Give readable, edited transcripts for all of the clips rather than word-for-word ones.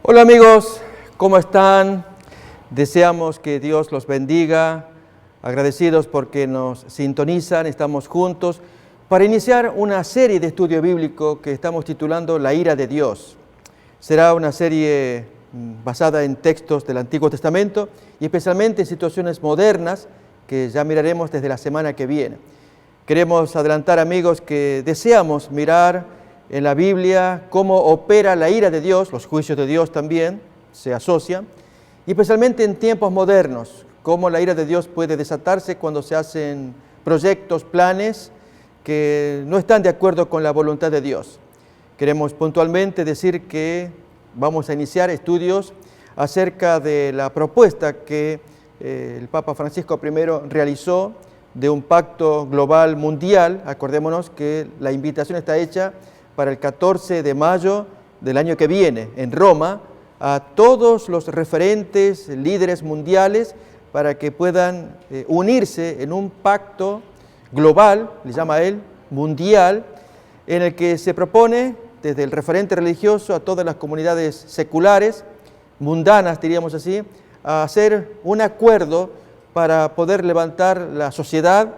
Hola amigos, ¿cómo están? Deseamos que Dios los bendiga, agradecidos porque nos sintonizan, estamos juntos para iniciar una serie de estudio bíblico que estamos titulando La ira de Dios. Será una serie basada en textos del Antiguo Testamento y especialmente en situaciones modernas que ya miraremos desde la semana que viene. Queremos adelantar, amigos, que deseamos mirar en la Biblia cómo opera la ira de Dios, los juicios de Dios también se asocian, y especialmente en tiempos modernos, cómo la ira de Dios puede desatarse cuando se hacen proyectos, planes que no están de acuerdo con la voluntad de Dios. Queremos puntualmente decir que vamos a iniciar estudios acerca de la propuesta que el Papa Francisco I realizó de un pacto global mundial. Acordémonos que la invitación está hecha para el 14 de mayo del año que viene en Roma a todos los referentes, líderes mundiales, para que puedan unirse en un pacto global, le llama él, mundial, en el que se propone desde el referente religioso a todas las comunidades seculares, mundanas diríamos así, a hacer un acuerdo para poder levantar la sociedad,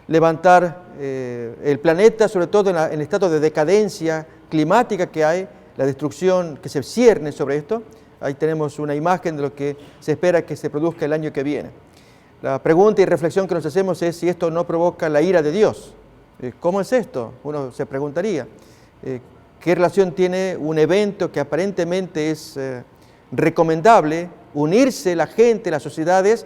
levantar el planeta, sobre todo en el estado de decadencia climática que hay, la destrucción que se cierne sobre esto. Ahí tenemos una imagen de lo que se espera que se produzca el año que viene. La pregunta y reflexión que nos hacemos es si esto no provoca la ira de Dios. ¿Cómo es esto? Uno se preguntaría. ¿Qué relación tiene un evento que aparentemente es recomendable, unirse la gente, las sociedades,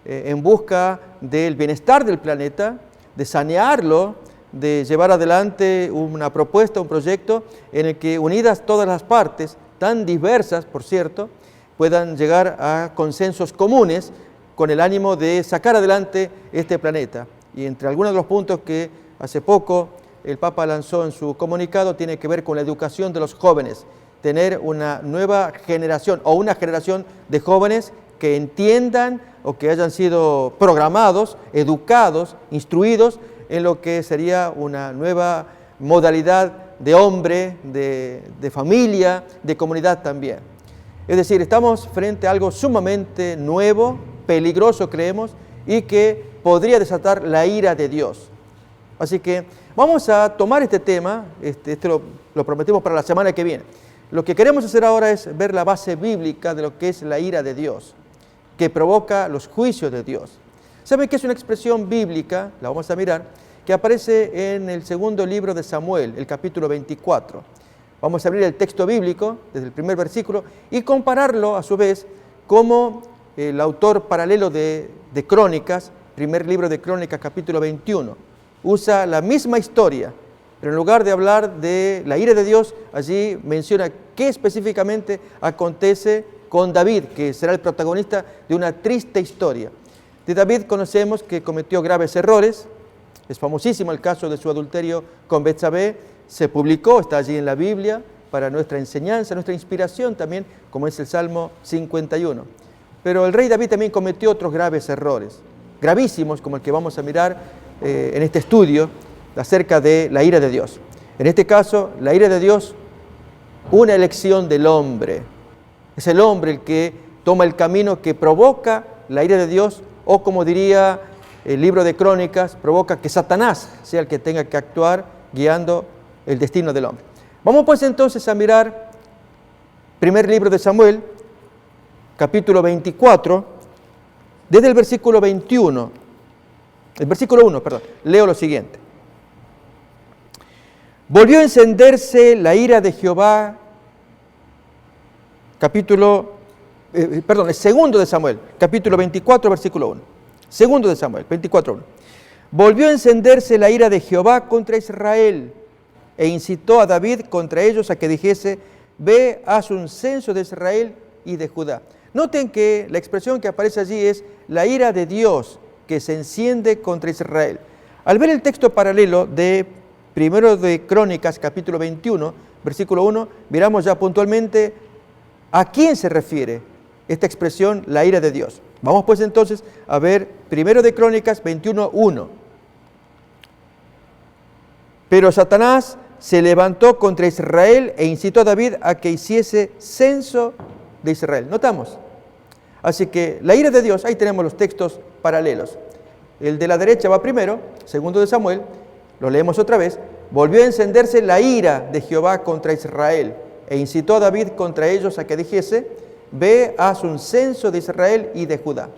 en busca del bienestar del planeta, de sanearlo, de llevar adelante una propuesta, un proyecto en el que unidas todas las partes, tan diversas por cierto, puedan llegar a consensos comunes con el ánimo de sacar adelante este planeta? Y entre algunos de los puntos que hace poco el Papa lanzó en su comunicado tiene que ver con la educación de los jóvenes, tener una nueva generación o una generación de jóvenes que entiendan o que hayan sido programados, educados, instruidos en lo que sería una nueva modalidad de hombre, de familia, de comunidad también. Es decir, estamos frente a algo sumamente nuevo, peligroso creemos, y que podría desatar la ira de Dios. Así que vamos a tomar este tema, lo prometimos para la semana que viene. Lo que queremos hacer ahora es ver la base bíblica de lo que es la ira de Dios, que provoca los juicios de Dios. ¿Saben qué es una expresión bíblica? La vamos a mirar, que aparece en el segundo libro de Samuel, el capítulo 24. Vamos a abrir el texto bíblico desde el primer versículo y compararlo a su vez como el autor paralelo de Crónicas, primer libro de Crónicas, capítulo 21. Usa la misma historia, pero en lugar de hablar de la ira de Dios, allí menciona qué específicamente acontece con David, que será el protagonista de una triste historia. De David conocemos que cometió graves errores, es famosísimo el caso de su adulterio con Betsabé, se publicó, está allí en la Biblia, para nuestra enseñanza, nuestra inspiración también, como es el Salmo 51. Pero el rey David también cometió otros graves errores, gravísimos, como el que vamos a mirar en este estudio acerca de la ira de Dios. En este caso, la ira de Dios, una elección del hombre. Es el hombre el que toma el camino que provoca la ira de Dios, o como diría el libro de Crónicas, provoca que Satanás sea el que tenga que actuar guiando el destino del hombre. Vamos pues entonces a mirar primer libro de Samuel, capítulo 24, desde el versículo 21, el versículo 1, perdón, leo lo siguiente. Volvió a encenderse la ira de Jehová, el segundo de Samuel, capítulo 24, versículo 1. Segundo de Samuel, 24, 1. Volvió a encenderse la ira de Jehová contra Israel e incitó a David contra ellos a que dijese: ve, haz un censo de Israel y de Judá. Noten que la expresión que aparece allí es la ira de Dios que se enciende contra Israel. Al ver el texto paralelo de primero de Crónicas, capítulo 21, versículo 1, miramos ya puntualmente a quién se refiere esta expresión, la ira de Dios. Vamos pues entonces a ver primero de Crónicas 21, 1. Pero Satanás se levantó contra Israel e incitó a David a que hiciese censo de Israel. ¿Notamos? Así que la ira de Dios, ahí tenemos los textos paralelos. El de la derecha va primero, segundo de Samuel, lo leemos otra vez. Volvió a encenderse la ira de Jehová contra Israel e incitó a David contra ellos a que dijese: ve, haz un censo de Israel y de Judá.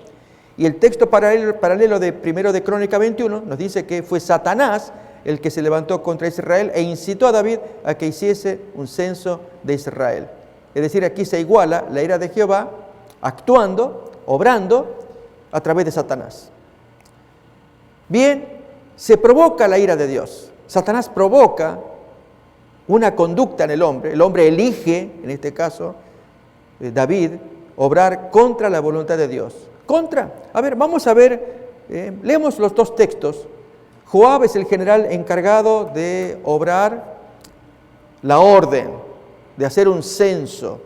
Y el texto paralelo de primero de Crónica 21 nos dice que fue Satanás el que se levantó contra Israel e incitó a David a que hiciese un censo de Israel. Es decir, aquí se iguala la ira de Jehová actuando, obrando a través de Satanás. Bien, se provoca la ira de Dios. Satanás provoca una conducta en el hombre elige, en este caso, David, obrar contra la voluntad de Dios. A ver, vamos a ver, leemos los dos textos. Joab es el general encargado de obrar la orden, de hacer un censo.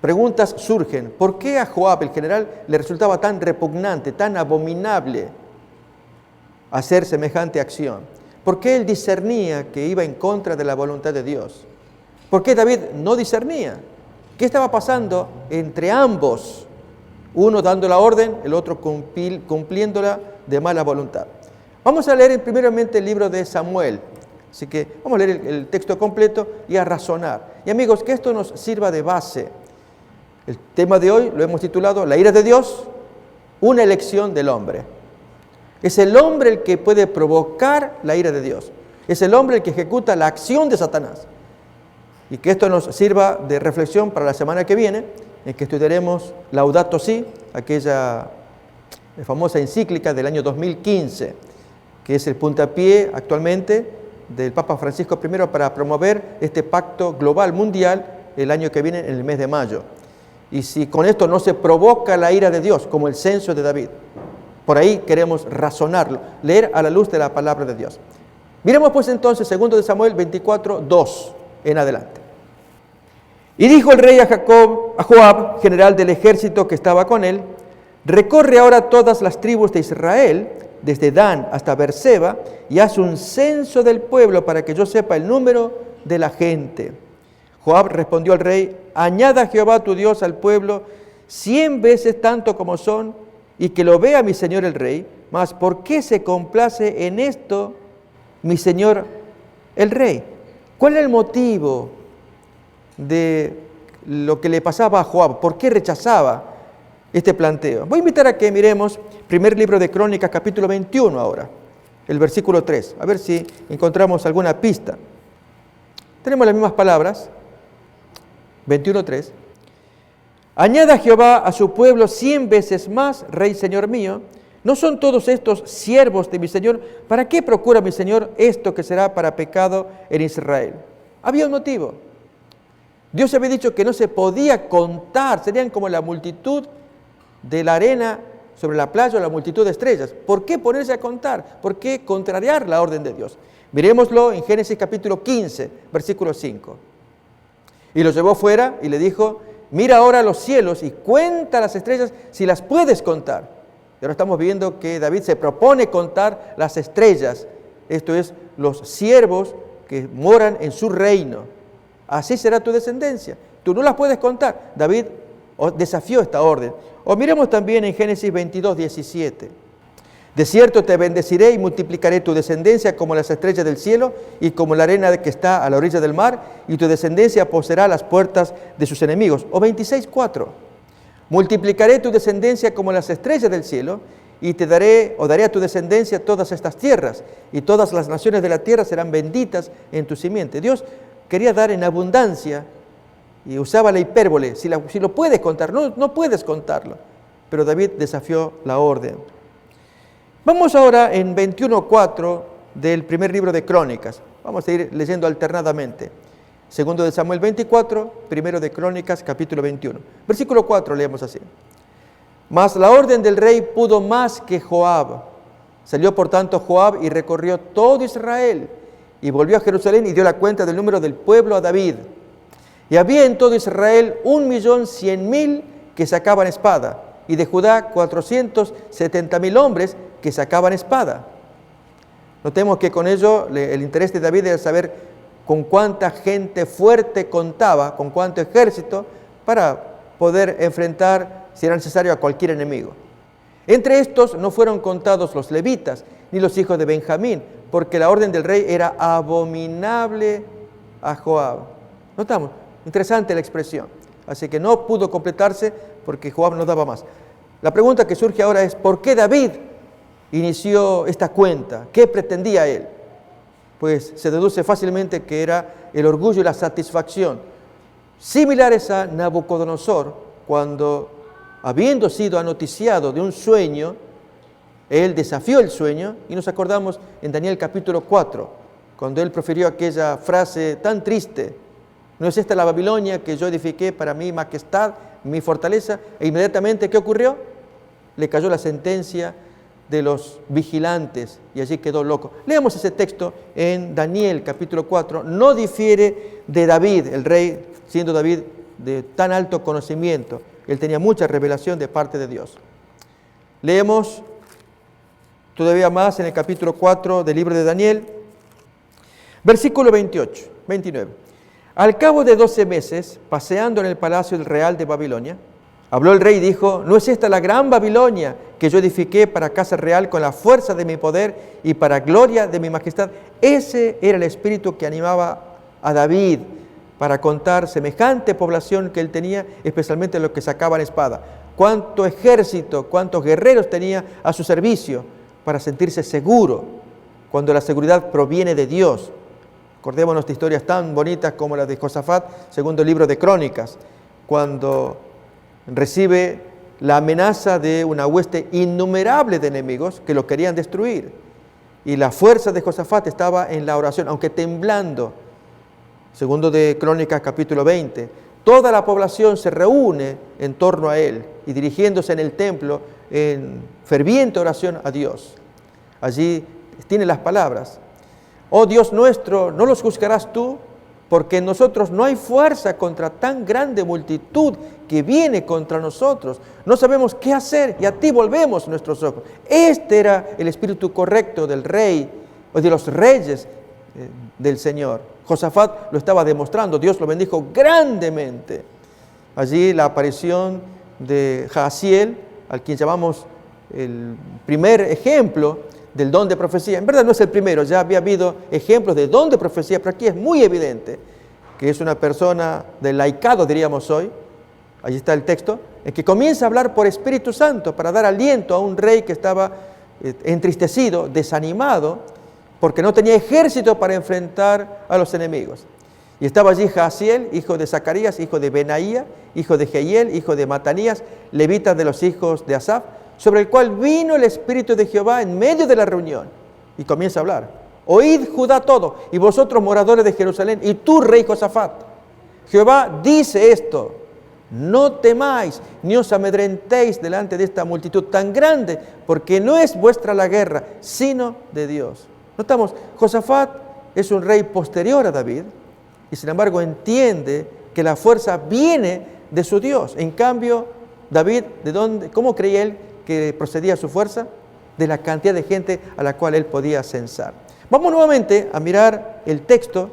Preguntas surgen. ¿Por qué a Joab, el general, le resultaba tan repugnante, tan abominable hacer semejante acción? ¿Por qué él discernía que iba en contra de la voluntad de Dios? ¿Por qué David no discernía? ¿Qué estaba pasando entre ambos? Uno dando la orden, el otro cumpliéndola de mala voluntad. Vamos a leer primeramente el libro de Samuel. Así que vamos a leer el texto completo y a razonar. Y amigos, que esto nos sirva de base. El tema de hoy lo hemos titulado La ira de Dios, una elección del hombre. Es el hombre el que puede provocar la ira de Dios. Es el hombre el que ejecuta la acción de Satanás. Y que esto nos sirva de reflexión para la semana que viene, en que estudiaremos Laudato Si, aquella famosa encíclica del año 2015, que es el puntapié actualmente del Papa Francisco I para promover este pacto global mundial el año que viene, en el mes de mayo. Y si con esto no se provoca la ira de Dios, como el censo de David, por ahí queremos razonarlo, leer a la luz de la palabra de Dios. Miremos pues entonces 2 de Samuel 24, 2 en adelante. Y dijo el rey a Joab, general del ejército que estaba con él: recorre ahora todas las tribus de Israel, desde Dan hasta Beerseba, y haz un censo del pueblo para que yo sepa el número de la gente. Joab respondió al rey: añada Jehová tu Dios al pueblo 100 veces tanto como son, y que lo vea mi señor el rey. Mas ¿por qué se complace en esto mi señor el rey? ¿Cuál era el motivo de lo que le pasaba a Joab? ¿Por qué rechazaba este planteo? Voy a invitar a que miremos primer libro de Crónicas, capítulo 21 ahora, el versículo 3, a ver si encontramos alguna pista. Tenemos las mismas palabras, 21:3. Añada Jehová a su pueblo 100 veces más, rey señor mío. ¿No son todos estos siervos de mi señor? ¿Para qué procura mi señor esto que será para pecado en Israel? Había un motivo. Dios había dicho que no se podía contar, serían como la multitud de la arena sobre la playa o la multitud de estrellas. ¿Por qué ponerse a contar? ¿Por qué contrariar la orden de Dios? Miremoslo en Génesis capítulo 15, versículo 5. Y lo llevó fuera y le dijo: mira ahora los cielos y cuenta las estrellas si las puedes contar. Y ahora estamos viendo que David se propone contar las estrellas, esto es, los siervos que moran en su reino. Así será tu descendencia. Tú no las puedes contar. David desafió esta orden. O miremos también en Génesis 22, 17. De cierto te bendeciré y multiplicaré tu descendencia como las estrellas del cielo y como la arena que está a la orilla del mar, y tu descendencia poseerá las puertas de sus enemigos. O 26, 4. Multiplicaré tu descendencia como las estrellas del cielo, y te daré a tu descendencia todas estas tierras, y todas las naciones de la tierra serán benditas en tu simiente. Dios quería dar en abundancia y usaba la hipérbole. Si lo puedes contar, no puedes contarlo. Pero David desafió la orden. Vamos ahora en 21:4 del primer libro de Crónicas. Vamos a ir leyendo alternadamente. Segundo de Samuel 24, primero de Crónicas, capítulo 21. Versículo 4 leemos así. Mas la orden del rey pudo más que Joab. Salió por tanto Joab y recorrió todo Israel, y volvió a Jerusalén y dio la cuenta del número del pueblo a David. Y había en todo Israel 1.100.000 que sacaban espada, y de Judá 470.000 hombres que sacaban espada. Notemos que con ello el interés de David era saber con cuánta gente fuerte contaba, con cuánto ejército, para poder enfrentar, si era necesario, a cualquier enemigo. Entre estos no fueron contados los levitas, ni los hijos de Benjamín, porque la orden del rey era abominable a Joab. Notamos, interesante la expresión. Así que no pudo completarse porque Joab no daba más. La pregunta que surge ahora es, ¿por qué David inició esta cuenta? ¿Qué pretendía él? Pues se deduce fácilmente que era el orgullo y la satisfacción, similares a Nabucodonosor, cuando, habiendo sido anoticiado de un sueño, él desafió el sueño, y nos acordamos en Daniel capítulo 4, cuando él profirió aquella frase tan triste: ¿no es esta la Babilonia que yo edifiqué para mi majestad, mi fortaleza? E inmediatamente, ¿qué ocurrió? Le cayó la sentencia de los vigilantes y allí quedó loco. Leamos ese texto en Daniel capítulo 4. No difiere de David, el rey, siendo David de tan alto conocimiento. Él tenía mucha revelación de parte de Dios. Leemos todavía más en el capítulo 4 del libro de Daniel, versículo 29. Al cabo de 12 meses, paseando en el palacio del real de Babilonia, habló el rey y dijo: ¿no es esta la gran Babilonia que yo edifiqué para casa real con la fuerza de mi poder y para gloria de mi majestad? Ese era el espíritu que animaba a David para contar semejante población que él tenía, especialmente los que sacaban espada. Cuánto ejército, cuántos guerreros tenía a su servicio para sentirse seguro cuando la seguridad proviene de Dios. Acordémonos de historias tan bonitas como la de Josafat, segundo libro de Crónicas, cuando recibe la amenaza de una hueste innumerable de enemigos que lo querían destruir. Y la fuerza de Josafat estaba en la oración, aunque temblando. Segundo de Crónicas, capítulo 20. Toda la población se reúne en torno a él y dirigiéndose en el templo en ferviente oración a Dios. Allí tiene las palabras: oh Dios nuestro, ¿no los juzgarás tú? Porque en nosotros no hay fuerza contra tan grande multitud que viene contra nosotros. No sabemos qué hacer y a ti volvemos nuestros ojos. Este era el espíritu correcto del rey o de los reyes del Señor. Josafat lo estaba demostrando. Dios lo bendijo grandemente. Allí la aparición de Jaasiel, al quien llamamos el primer ejemplo del don de profecía. En verdad no es el primero, ya había habido ejemplos de don de profecía, pero aquí es muy evidente que es una persona del laicado, diríamos hoy. Allí está el texto, en que comienza a hablar por Espíritu Santo para dar aliento a un rey que estaba entristecido, desanimado, porque no tenía ejército para enfrentar a los enemigos. Y estaba allí Jaasiel, hijo de Zacarías, hijo de Benaía, hijo de Jehiel, hijo de Matanías, levita de los hijos de Asaf, sobre el cual vino el Espíritu de Jehová en medio de la reunión. Y comienza a hablar: oíd Judá todo, y vosotros moradores de Jerusalén, y tú, rey Josafat. Jehová dice esto: no temáis, ni os amedrentéis delante de esta multitud tan grande, porque no es vuestra la guerra, sino de Dios. Notamos, Josafat es un rey posterior a David, y sin embargo entiende que la fuerza viene de su Dios. En cambio, David, ¿de dónde? ¿Cómo creía él que procedía su fuerza? De la cantidad de gente a la cual él podía censar. Vamos nuevamente a mirar el texto,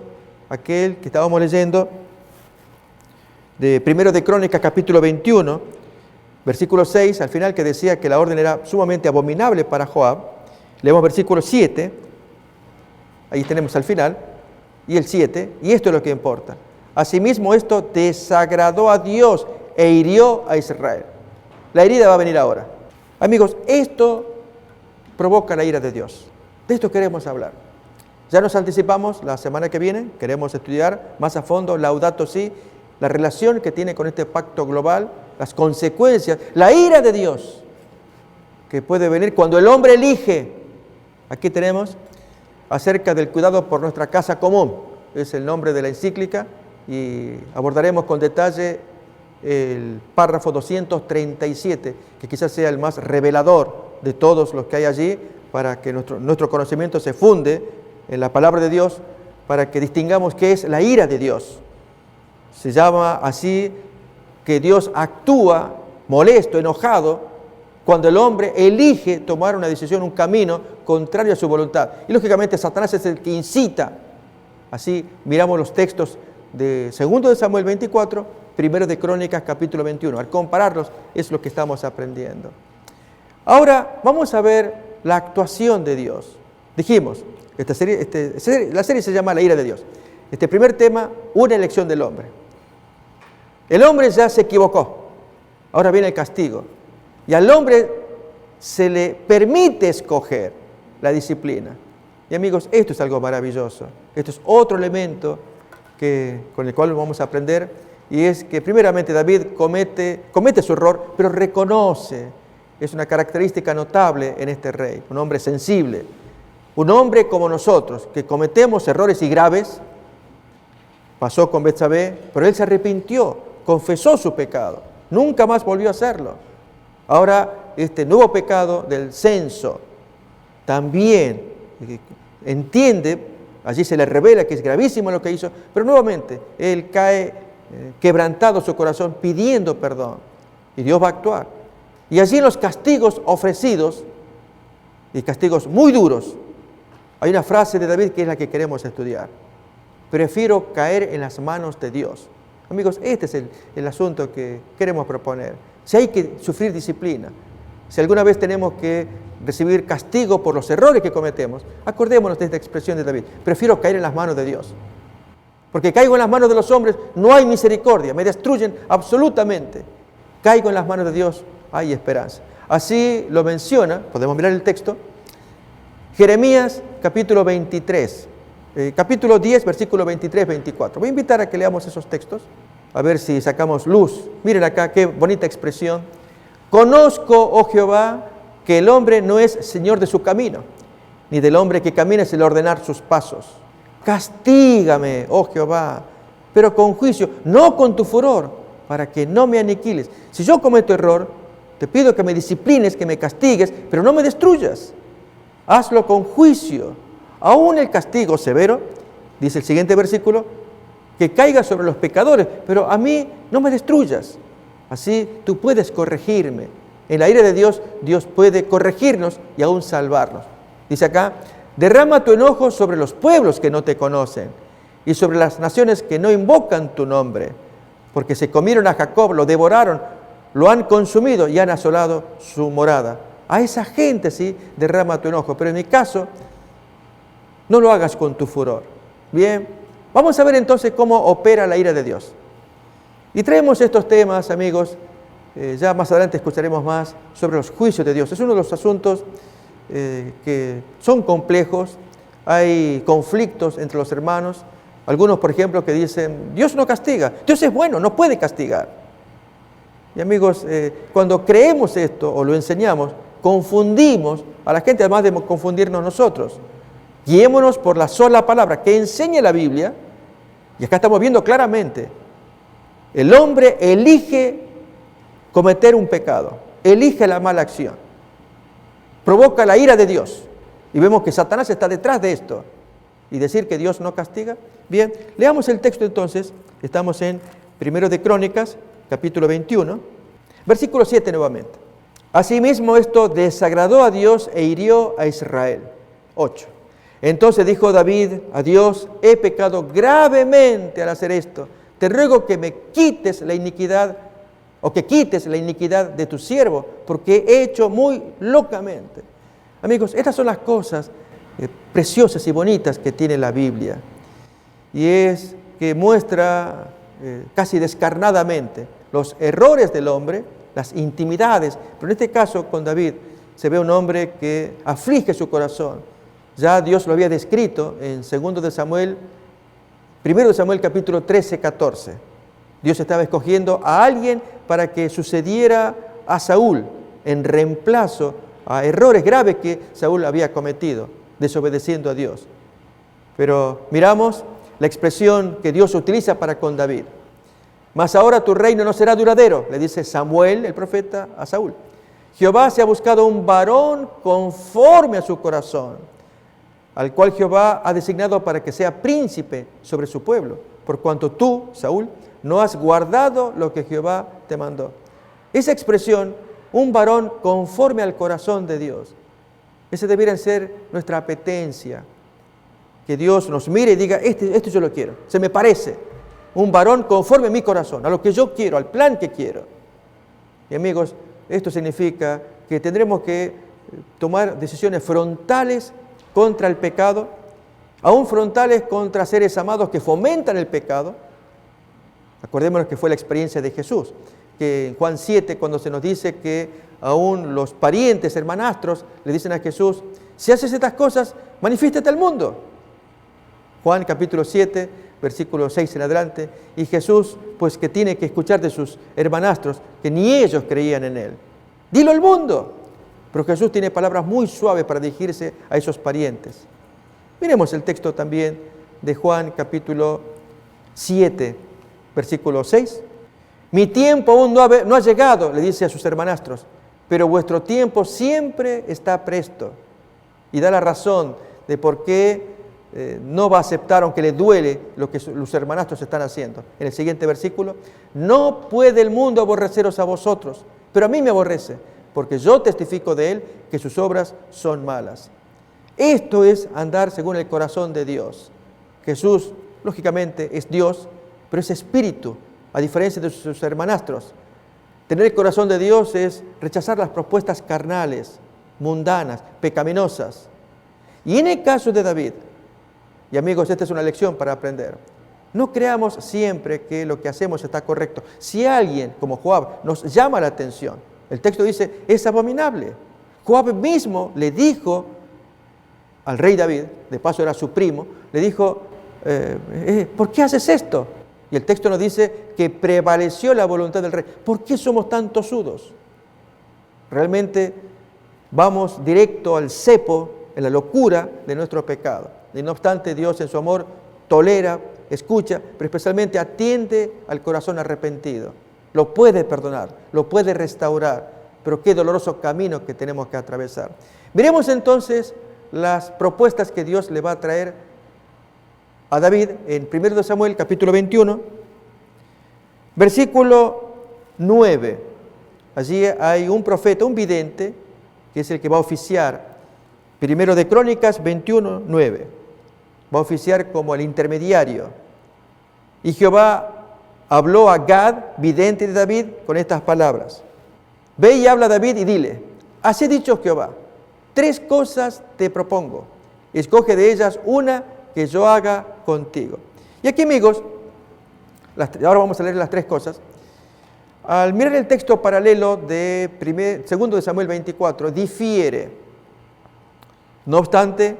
aquel que estábamos leyendo, de Primero de Crónicas, capítulo 21, versículo 6, al final, que decía que la orden era sumamente abominable para Joab. Leemos versículo 7, ahí tenemos al final, y el 7, y esto es lo que importa. Asimismo, esto desagradó a Dios e hirió a Israel. La herida va a venir ahora. Amigos, esto provoca la ira de Dios. De esto queremos hablar. Ya nos anticipamos, la semana que viene queremos estudiar más a fondo Laudato Si, la relación que tiene con este pacto global, las consecuencias, la ira de Dios que puede venir cuando el hombre elige. Aquí tenemos acerca del cuidado por nuestra casa común, es el nombre de la encíclica, y abordaremos con detalle el párrafo 237, que quizás sea el más revelador de todos los que hay allí, para que nuestro conocimiento se funde en la palabra de Dios, para que distingamos qué es la ira de Dios. Se llama así que Dios actúa molesto, enojado, cuando el hombre elige tomar una decisión, un camino contrario a su voluntad. Y lógicamente Satanás es el que incita. Así miramos los textos de 2 de Samuel 24 Primero de Crónicas, capítulo 21. Al compararlos es lo que estamos aprendiendo. Ahora vamos a ver la actuación de Dios. Dijimos, la serie se llama La ira de Dios. Este primer tema, una elección del hombre. El hombre ya se equivocó, ahora viene el castigo. Y al hombre se le permite escoger la disciplina. Y amigos, esto es algo maravilloso. Esto es otro elemento con el cual vamos a aprender. Y es que primeramente David comete su error, pero reconoce. Es una característica notable en este rey, un hombre sensible. Un hombre como nosotros, que cometemos errores y graves. Pasó con Betsabé, pero él se arrepintió, confesó su pecado. Nunca más volvió a hacerlo. Ahora, este nuevo pecado del censo también entiende, allí se le revela que es gravísimo lo que hizo, pero nuevamente él cae quebrantado su corazón pidiendo perdón y Dios va a actuar. Y allí en los castigos ofrecidos, y castigos muy duros, hay una frase de David que es la que queremos estudiar. Prefiero caer en las manos de Dios. Amigos, este es el asunto que queremos proponer. Si hay que sufrir disciplina, si alguna vez tenemos que recibir castigo por los errores que cometemos, acordémonos de esta expresión de David. Prefiero caer en las manos de Dios. Porque caigo en las manos de los hombres, no hay misericordia, me destruyen absolutamente. Caigo en las manos de Dios, hay esperanza. Así lo menciona, podemos mirar el texto, Jeremías capítulo 23, capítulo 10, versículo 23-24. Voy a invitar a que leamos esos textos, a ver si sacamos luz. Miren acá, qué bonita expresión. Conozco, oh Jehová, que el hombre no es señor de su camino, ni del hombre que camina sin ordenar sus pasos. Castígame, oh Jehová, pero con juicio, no con tu furor, para que no me aniquiles. Si yo cometo error, te pido que me disciplines, que me castigues, pero no me destruyas. Hazlo con juicio. Aún el castigo severo, dice el siguiente versículo, que caiga sobre los pecadores, pero a mí no me destruyas. Así tú puedes corregirme. En la ira de Dios, Dios puede corregirnos y aún salvarnos. Dice acá, derrama tu enojo sobre los pueblos que no te conocen y sobre las naciones que no invocan tu nombre, porque se comieron a Jacob, lo devoraron, lo han consumido y han asolado su morada. A esa gente sí, derrama tu enojo, pero en mi caso, no lo hagas con tu furor. Bien, vamos a ver entonces cómo opera la ira de Dios. Y traemos estos temas, amigos, ya más adelante escucharemos más sobre los juicios de Dios. Es uno de los asuntos que son complejos, hay conflictos entre los hermanos. Algunos, por ejemplo, que dicen, Dios no castiga, Dios es bueno, no puede castigar. Y amigos, cuando creemos esto o lo enseñamos, confundimos a la gente, además de confundirnos nosotros. Guiémonos por la sola palabra que enseña la Biblia, y acá estamos viendo claramente, el hombre elige cometer un pecado, elige la mala acción, provoca la ira de Dios, y vemos que Satanás está detrás de esto, y decir que Dios no castiga. Bien, leamos el texto entonces, estamos en 1 de Crónicas, capítulo 21, versículo 7 nuevamente. Asimismo esto desagradó a Dios e hirió a Israel. 8. Entonces dijo David a Dios, he pecado gravemente al hacer esto. Te ruego que me quites la iniquidad, o que quites la iniquidad de tu siervo, porque he hecho muy locamente. Amigos, estas son las cosas preciosas y bonitas que tiene la Biblia. Y es que muestra casi descarnadamente los errores del hombre, las intimidades. Pero en este caso con David se ve un hombre que aflige su corazón. Ya Dios lo había descrito en 1 de Samuel capítulo 13, 14. Dios estaba escogiendo a alguien para que sucediera a Saúl en reemplazo a errores graves que Saúl había cometido, desobedeciendo a Dios. Pero miramos la expresión que Dios utiliza para con David. Mas ahora tu reino no será duradero, le dice Samuel, el profeta, a Saúl. Jehová se ha buscado un varón conforme a su corazón, al cual Jehová ha designado para que sea príncipe sobre su pueblo, por cuanto tú, Saúl, no has guardado lo que Jehová te mandó. Esa expresión, un varón conforme al corazón de Dios, esa debería ser nuestra apetencia, que Dios nos mire y diga, este yo lo quiero, se me parece. un varón conforme a mi corazón, a lo que yo quiero, al plan que quiero. Y amigos, esto significa que tendremos que tomar decisiones frontales contra el pecado, aún frontales contra seres amados que fomentan el pecado. Acordémonos que fue la experiencia de Jesús, que en Juan 7, cuando se nos dice que aún los parientes, hermanastros, le dicen a Jesús, si haces estas cosas, manifiéstate al mundo. Juan capítulo 7, versículo 6 en adelante, y Jesús, pues que tiene que escuchar de sus hermanastros, que ni ellos creían en él. Dilo al mundo. Pero Jesús tiene palabras muy suaves para dirigirse a esos parientes. Miremos el texto también de Juan capítulo 7, versículo 6. Mi tiempo aún no ha llegado, le dice a sus hermanastros, pero vuestro tiempo siempre está presto. Y da la razón de por qué no va a aceptar, aunque le duele lo que los hermanastros están haciendo. En el siguiente versículo, no puede el mundo aborreceros a vosotros, pero a mí me aborrece, porque yo testifico de él que sus obras son malas. Esto es andar según el corazón de Dios. Jesús, lógicamente, es Dios, pero es espíritu, a diferencia de sus hermanastros. Tener el corazón de Dios es rechazar las propuestas carnales, mundanas, pecaminosas. Y en el caso de David, y amigos, esta es una lección para aprender, no creamos siempre que lo que hacemos está correcto. Si alguien, como Joab, nos llama la atención, el texto dice, es abominable. Joab mismo le dijo al rey David, de paso era su primo, le dijo, ¿por qué haces esto? Y el texto nos dice que prevaleció la voluntad del rey. ¿Por qué somos tan tosudos? Realmente vamos directo al cepo, en la locura de nuestro pecado. Y no obstante, Dios en su amor tolera, escucha, pero especialmente atiende al corazón arrepentido. Lo puede perdonar, lo puede restaurar, pero qué doloroso camino que tenemos que atravesar. Miremos entonces las propuestas que Dios le va a traer a David en 1 Samuel capítulo 21, versículo 9. Allí hay un profeta, un vidente, que es el que va a oficiar. 1 de Crónicas 21, 9. Va a oficiar como el intermediario. Y Jehová habló a Gad, vidente de David, con estas palabras. Ve y habla a David y dile, así ha dicho Jehová, 3 cosas te propongo, escoge de ellas una que yo haga contigo. Y aquí, amigos, ahora vamos a leer las 3 cosas. Al mirar el texto paralelo de 2 de Samuel 24, difiere. No obstante,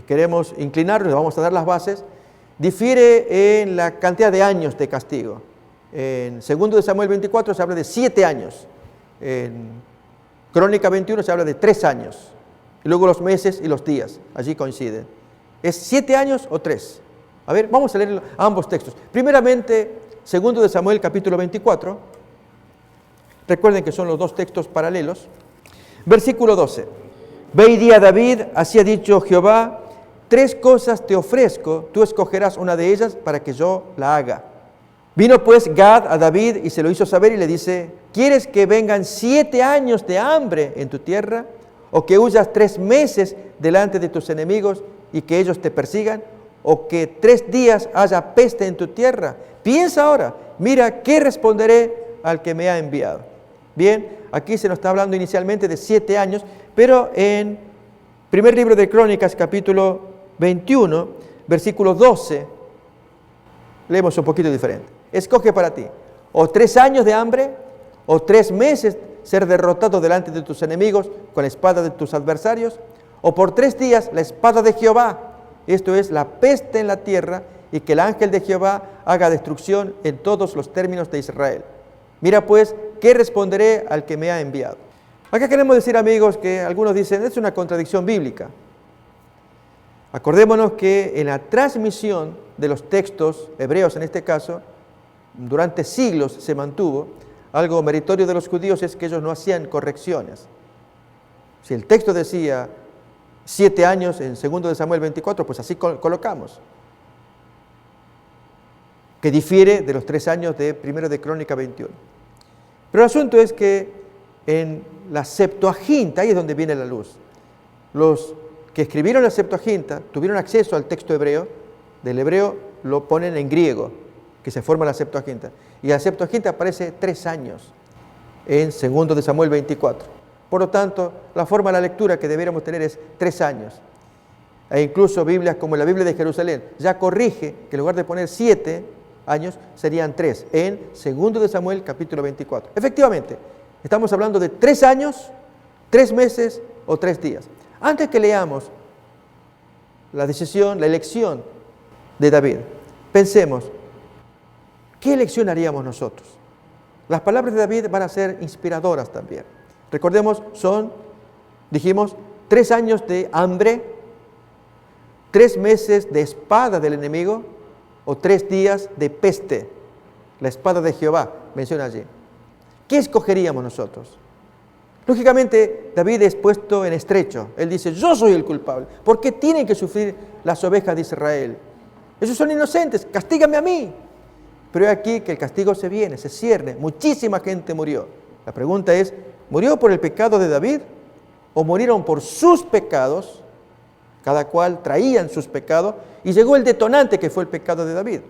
queremos inclinarnos, vamos a dar las bases, difiere en la cantidad de años de castigo. En 2 de Samuel 24 se habla de 7 años. En Crónica 21 se habla de 3 años. Y luego los meses y los días, allí coinciden. ¿Es 7 años o 3? A ver, vamos a leer ambos textos. Primeramente, 2 de Samuel capítulo 24. Recuerden que son los 2 textos paralelos. Versículo 12. Ve y di a David, así ha dicho Jehová, 3 cosas te ofrezco, tú escogerás una de ellas para que yo la haga. Vino pues Gad a David y se lo hizo saber y le dice, ¿quieres que vengan 7 años de hambre en tu tierra? ¿O que huyas 3 meses delante de tus enemigos y que ellos te persigan? ¿O que 3 días haya peste en tu tierra? Piensa ahora, mira, ¿qué responderé al que me ha enviado? Bien, aquí se nos está hablando inicialmente de 7 años, pero en primer libro de Crónicas, capítulo 21, versículo 12, leemos un poquito diferente. Escoge para ti, o 3 años de hambre, o 3 meses ser derrotado delante de tus enemigos con la espada de tus adversarios, o por 3 días la espada de Jehová, esto es la peste en la tierra, y que el ángel de Jehová haga destrucción en todos los términos de Israel. Mira pues, ¿qué responderé al que me ha enviado? Acá queremos decir, amigos, que algunos dicen, es una contradicción bíblica. Acordémonos que en la transmisión de los textos hebreos, en este caso, durante siglos se mantuvo, algo meritorio de los judíos es que ellos no hacían correcciones. Si el texto decía 7 años en 2 de Samuel 24, pues así colocamos. Que difiere de los 3 años de 1 de Crónica 21. Pero el asunto es que en la Septuaginta, ahí es donde viene la luz. Los que escribieron la Septuaginta tuvieron acceso al texto hebreo, del hebreo lo ponen en griego. que se forma la Septuaginta. Y la Septuaginta aparece 3 años en 2 de Samuel 24. Por lo tanto, la forma de la lectura que deberíamos tener es 3 años. E incluso Biblias como la Biblia de Jerusalén ya corrige que en lugar de poner 7 años, serían 3, en 2 de Samuel capítulo 24. Efectivamente, estamos hablando de 3 años, 3 meses o 3 días. Antes que leamos la decisión, la elección de David, pensemos, ¿qué elección haríamos nosotros? Las palabras de David van a ser inspiradoras también. Recordemos, dijimos, 3 años de hambre, 3 meses de espada del enemigo o 3 días de peste. La espada de Jehová, menciona allí. ¿Qué escogeríamos nosotros? Lógicamente, David es puesto en estrecho. Él dice, yo soy el culpable. ¿Por qué tienen que sufrir las ovejas de Israel? Ellos son inocentes, castígame a mí. Pero es aquí que el castigo se viene, se cierne. Muchísima gente murió. La pregunta es, ¿murió por el pecado de David? ¿O murieron por sus pecados? Cada cual traían sus pecados. Y llegó el detonante que fue el pecado de David.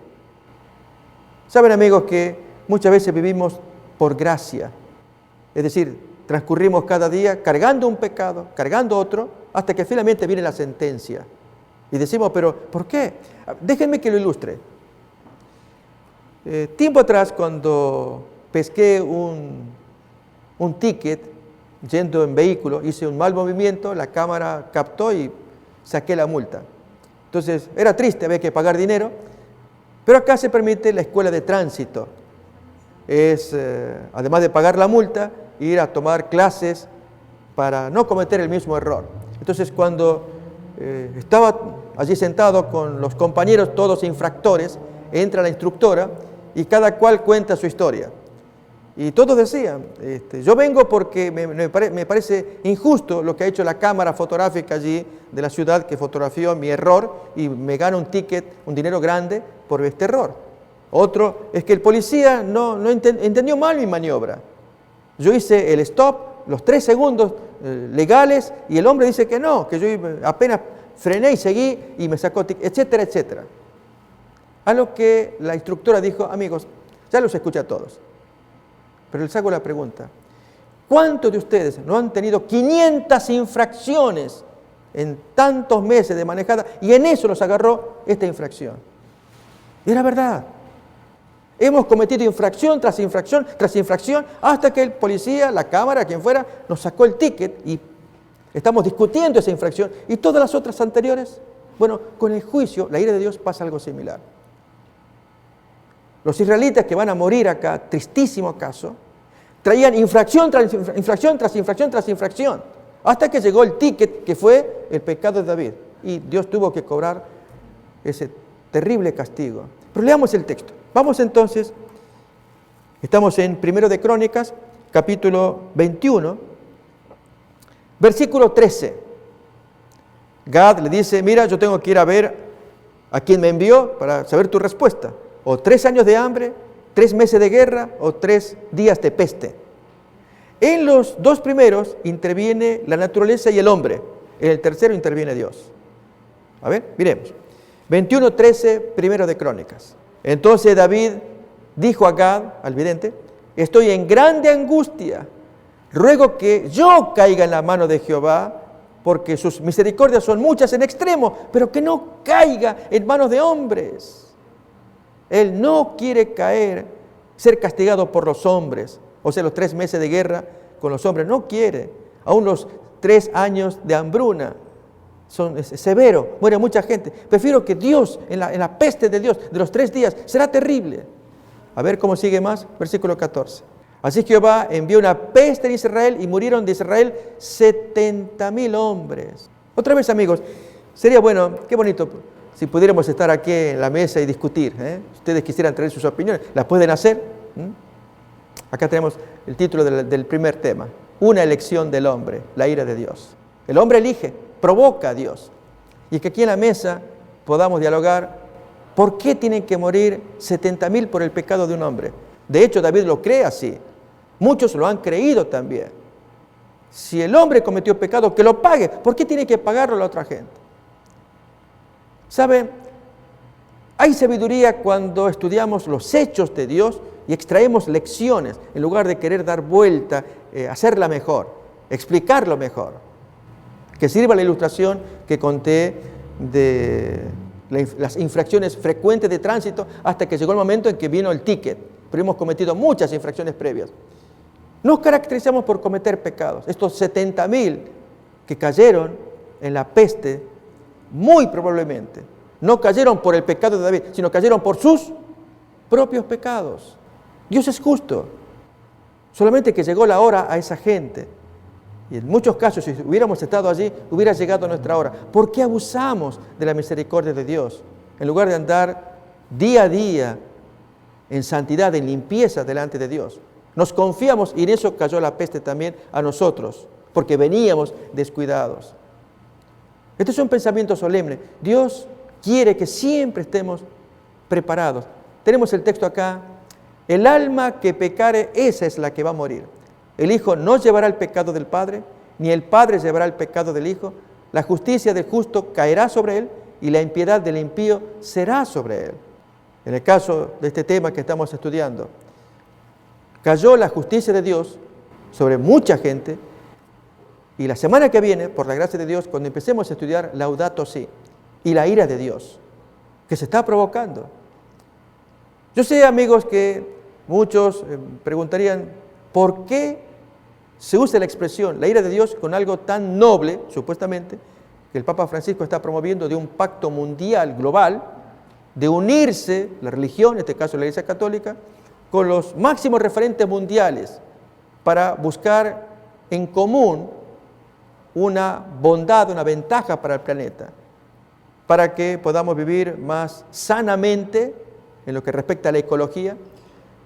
Saben, amigos, que muchas veces vivimos por gracia. Es decir, transcurrimos cada día cargando un pecado, cargando otro, hasta que finalmente viene la sentencia. Y decimos, pero ¿por qué? Déjenme que lo ilustre. Tiempo atrás, cuando pesqué un ticket, yendo en vehículo, hice un mal movimiento, la cámara captó y saqué la multa. Entonces, era triste, había que pagar dinero, pero acá se permite la escuela de tránsito. Es, además de pagar la multa, ir a tomar clases para no cometer el mismo error. Entonces, cuando estaba allí sentado con los compañeros, todos infractores, entra la instructora y cada cual cuenta su historia. Y todos decían, yo vengo porque me parece injusto lo que ha hecho la cámara fotográfica allí de la ciudad que fotografió mi error y me gana un ticket, un dinero grande por este error. Otro es que el policía no entendió mal mi maniobra. Yo hice el stop, los 3 segundos legales, y el hombre dice que no, que yo apenas frené y seguí y me sacó ticket, etcétera, etcétera. A lo que la instructora dijo, amigos, ya los escuché a todos, pero les hago la pregunta, ¿cuántos de ustedes no han tenido 500 infracciones en tantos meses de manejada y en eso los agarró esta infracción? Y era verdad. Hemos cometido infracción tras infracción tras infracción hasta que el policía, la cámara, quien fuera, nos sacó el ticket y estamos discutiendo esa infracción. ¿Y todas las otras anteriores? Bueno, con el juicio, la ira de Dios pasa algo similar. Los israelitas que van a morir acá, tristísimo caso, traían infracción tras infracción tras infracción tras infracción, hasta que llegó el ticket que fue el pecado de David. Y Dios tuvo que cobrar ese terrible castigo. Pero leamos el texto. Vamos entonces, estamos en 1 de Crónicas, capítulo 21, versículo 13. Gad le dice, mira, yo tengo que ir a ver a quien me envió para saber tu respuesta. O 3 años de hambre, 3 meses de guerra o 3 días de peste. En los 2 primeros interviene la naturaleza y el hombre. En el tercero interviene Dios. A ver, miremos. 21:13, 1 de Crónicas. Entonces David dijo a Gad, al vidente, estoy en grande angustia, ruego que yo caiga en la mano de Jehová, porque sus misericordias son muchas en extremo, pero que no caiga en manos de hombres. Él no quiere ser castigado por los hombres, o sea, los 3 meses de guerra con los hombres, no quiere. Aún los 3 años de hambruna es severo, muere mucha gente. Prefiero que Dios, en la peste de Dios, de los 3 días, será terrible. A ver cómo sigue más, versículo 14. Así Jehová envió una peste en Israel y murieron de Israel 70,000 hombres. Otra vez, amigos, sería bueno, qué bonito, si pudiéramos estar aquí en la mesa y discutir. Ustedes quisieran traer sus opiniones, ¿las pueden hacer? Acá tenemos el título del primer tema. Una elección del hombre, la ira de Dios. El hombre elige, provoca a Dios. Y que aquí en la mesa podamos dialogar, ¿por qué tienen que morir 70,000 por el pecado de un hombre? De hecho, David lo cree así. Muchos lo han creído también. Si el hombre cometió pecado, que lo pague. ¿Por qué tiene que pagarlo la otra gente? ¿Sabe? Hay sabiduría cuando estudiamos los hechos de Dios y extraemos lecciones en lugar de querer dar vuelta, hacerla mejor, explicarlo mejor. Que sirva la ilustración que conté de las infracciones frecuentes de tránsito hasta que llegó el momento en que vino el ticket, pero hemos cometido muchas infracciones previas. Nos caracterizamos por cometer pecados. Estos 70.000 que cayeron en la peste, muy probablemente, no cayeron por el pecado de David, sino cayeron por sus propios pecados. Dios es justo. Solamente que llegó la hora a esa gente. Y en muchos casos, si hubiéramos estado allí, hubiera llegado nuestra hora. ¿Por qué abusamos de la misericordia de Dios? En lugar de andar día a día en santidad, en limpieza delante de Dios. Nos confiamos y en eso cayó la peste también a nosotros, porque veníamos descuidados. Este es un pensamiento solemne. Dios quiere que siempre estemos preparados. Tenemos el texto acá. El alma que pecare, esa es la que va a morir. El Hijo no llevará el pecado del Padre, ni el Padre llevará el pecado del Hijo. La justicia del justo caerá sobre él, y la impiedad del impío será sobre él. En el caso de este tema que estamos estudiando, cayó la justicia de Dios sobre mucha gente, y la semana que viene, por la gracia de Dios, cuando empecemos a estudiar Laudato Si y la ira de Dios, que se está provocando. Yo sé, amigos, que muchos preguntarían, ¿por qué se usa la expresión la ira de Dios con algo tan noble, supuestamente, que el Papa Francisco está promoviendo de un pacto mundial, global, de unirse la religión, en este caso la Iglesia Católica, con los máximos referentes mundiales para buscar en común una bondad, una ventaja para el planeta, para que podamos vivir más sanamente en lo que respecta a la ecología,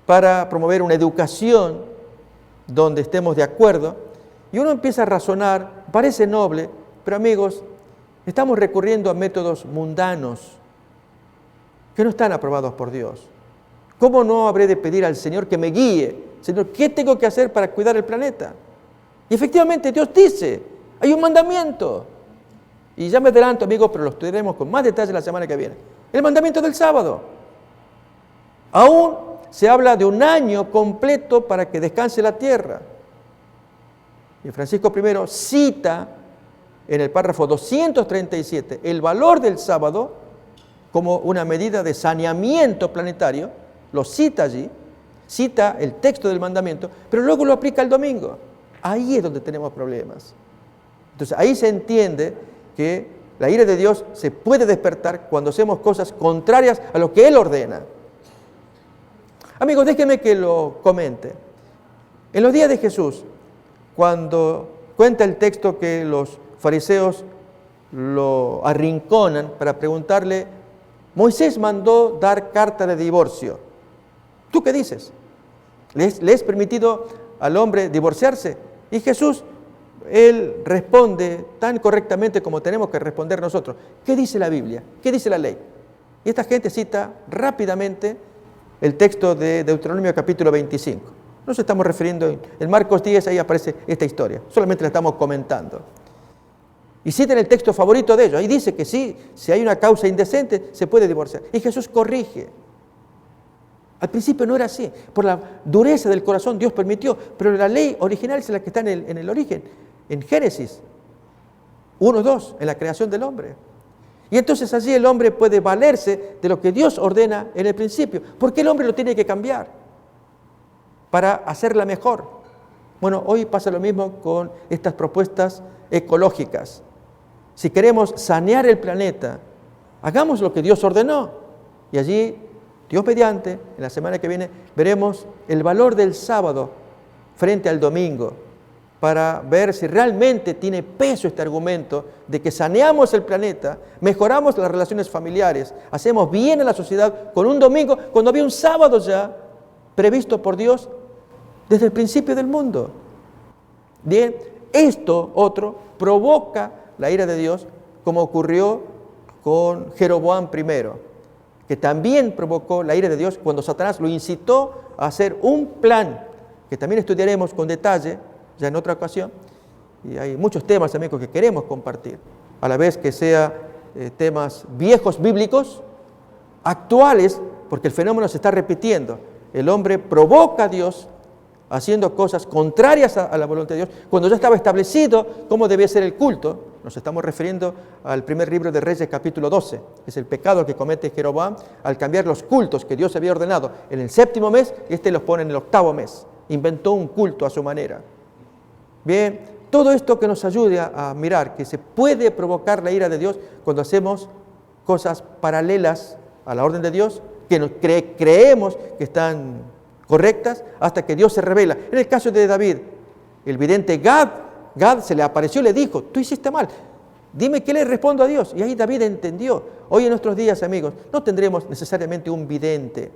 para promover una educación donde estemos de acuerdo, y uno empieza a razonar, parece noble, pero amigos, estamos recurriendo a métodos mundanos que no están aprobados por Dios. ¿Cómo no habré de pedir al Señor que me guíe? Señor, ¿qué tengo que hacer para cuidar el planeta? Y efectivamente Dios dice, hay un mandamiento. Y ya me adelanto, amigos, pero lo estudiaremos con más detalle la semana que viene. El mandamiento del sábado. Aún se habla de un año completo para que descanse la tierra. Y Francisco I cita en el párrafo 237 el valor del sábado como una medida de saneamiento planetario, lo cita allí, cita el texto del mandamiento, pero luego lo aplica el domingo. Ahí es donde tenemos problemas. Entonces ahí se entiende que la ira de Dios se puede despertar cuando hacemos cosas contrarias a lo que Él ordena. Amigos, déjenme que lo comente. En los días de Jesús, cuando cuenta el texto que los fariseos lo arrinconan para preguntarle, Moisés mandó dar carta de divorcio. ¿Tú qué dices? ¿Le es permitido al hombre divorciarse? Y Jesús, Él responde tan correctamente como tenemos que responder nosotros. ¿Qué dice la Biblia? ¿Qué dice la ley? Y esta gente cita rápidamente el texto de Deuteronomio capítulo 25. Nos estamos refiriendo en Marcos 10, ahí aparece esta historia. Solamente la estamos comentando. Y citan el texto favorito de ellos. Ahí dice que sí, si hay una causa indecente, se puede divorciar. Y Jesús corrige. Al principio no era así. Por la dureza del corazón Dios permitió. Pero la ley original es la que está en el origen. En Génesis 1:2, en la creación del hombre. Y entonces allí el hombre puede valerse de lo que Dios ordena en el principio. ¿Por qué el hombre lo tiene que cambiar? Para hacerla mejor. Bueno, hoy pasa lo mismo con estas propuestas ecológicas. Si queremos sanear el planeta, hagamos lo que Dios ordenó. Y allí, Dios mediante, en la semana que viene, veremos el valor del sábado frente al domingo, para ver si realmente tiene peso este argumento de que saneamos el planeta, mejoramos las relaciones familiares, hacemos bien a la sociedad con un domingo, cuando había un sábado ya previsto por Dios desde el principio del mundo. Bien, esto otro provoca la ira de Dios, como ocurrió con Jeroboam I, que también provocó la ira de Dios cuando Satanás lo incitó a hacer un plan, que también estudiaremos con detalle, ya en otra ocasión, y hay muchos temas, amigos, que queremos compartir, a la vez que sea temas viejos bíblicos, actuales, porque el fenómeno se está repitiendo. El hombre provoca a Dios haciendo cosas contrarias a la voluntad de Dios, cuando ya estaba establecido cómo debía ser el culto. Nos estamos refiriendo al primer libro de Reyes, capítulo 12. Es el pecado que comete Jeroboam al cambiar los cultos que Dios había ordenado en el 7º mes, los pone en el 8º mes. Inventó un culto a su manera. Bien, todo esto que nos ayude a mirar que se puede provocar la ira de Dios cuando hacemos cosas paralelas a la orden de Dios, que creemos que están correctas, hasta que Dios se revela. En el caso de David, el vidente Gad se le apareció y le dijo: tú hiciste mal, dime qué le respondo a Dios. Y ahí David entendió. Hoy en nuestros días, amigos, no tendremos necesariamente un vidente,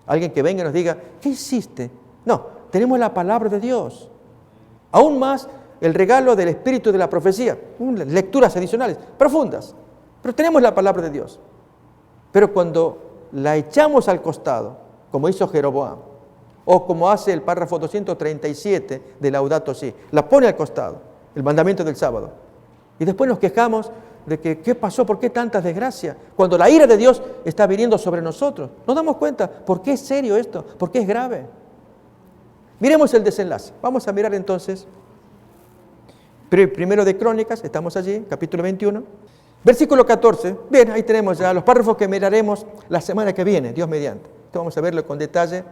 alguien que venga y nos diga: ¿qué hiciste? No, tenemos la palabra de Dios. Aún más el regalo del espíritu de la profecía, lecturas adicionales, profundas. Pero tenemos la palabra de Dios. Pero cuando la echamos al costado, como hizo Jeroboam, o como hace el párrafo 237 de Laudato Si, la pone al costado, el mandamiento del sábado. Y después nos quejamos de que, ¿qué pasó? ¿Por qué tantas desgracias? Cuando la ira de Dios está viniendo sobre nosotros. Nos damos cuenta, ¿por qué es serio esto? ¿Por qué es grave? Miremos el desenlace. Vamos a mirar entonces, primero de Crónicas, estamos allí, capítulo 21, versículo 14. Bien, ahí tenemos ya los párrafos que miraremos la semana que viene, Dios mediante. Esto vamos a verlo con detalle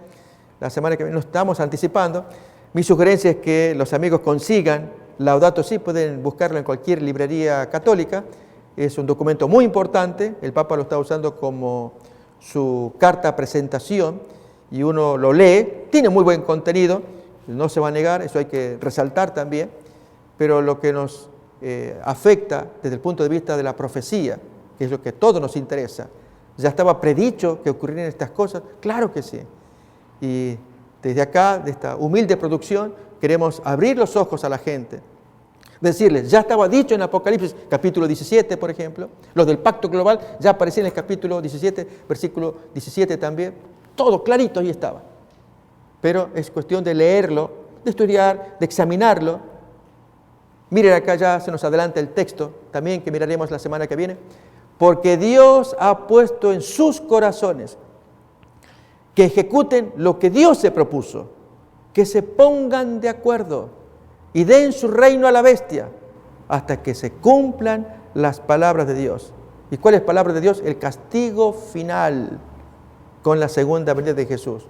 la semana que viene, nos estamos anticipando. Mi sugerencia es que los amigos consigan Laudato Si, pueden buscarlo en cualquier librería católica. Es un documento muy importante, el Papa lo está usando como su carta presentación y uno lo lee, tiene muy buen contenido, no se va a negar, eso hay que resaltar también, pero lo que nos afecta desde el punto de vista de la profecía, que es lo que a todos nos interesa, ¿ya estaba predicho que ocurrirían estas cosas? Claro que sí. Y desde acá, de esta humilde producción, queremos abrir los ojos a la gente, decirles: ya estaba dicho en Apocalipsis, capítulo 17, por ejemplo, los del pacto global, ya aparecía en el capítulo 17, versículo 17 también, todo clarito ahí estaba. Pero es cuestión de leerlo, de estudiar, de examinarlo. Miren acá, ya se nos adelanta el texto, también que miraremos la semana que viene. Porque Dios ha puesto en sus corazones que ejecuten lo que Dios se propuso, que se pongan de acuerdo y den su reino a la bestia hasta que se cumplan las palabras de Dios. ¿Y cuál es palabra de Dios? El castigo final con la segunda venida de Jesús.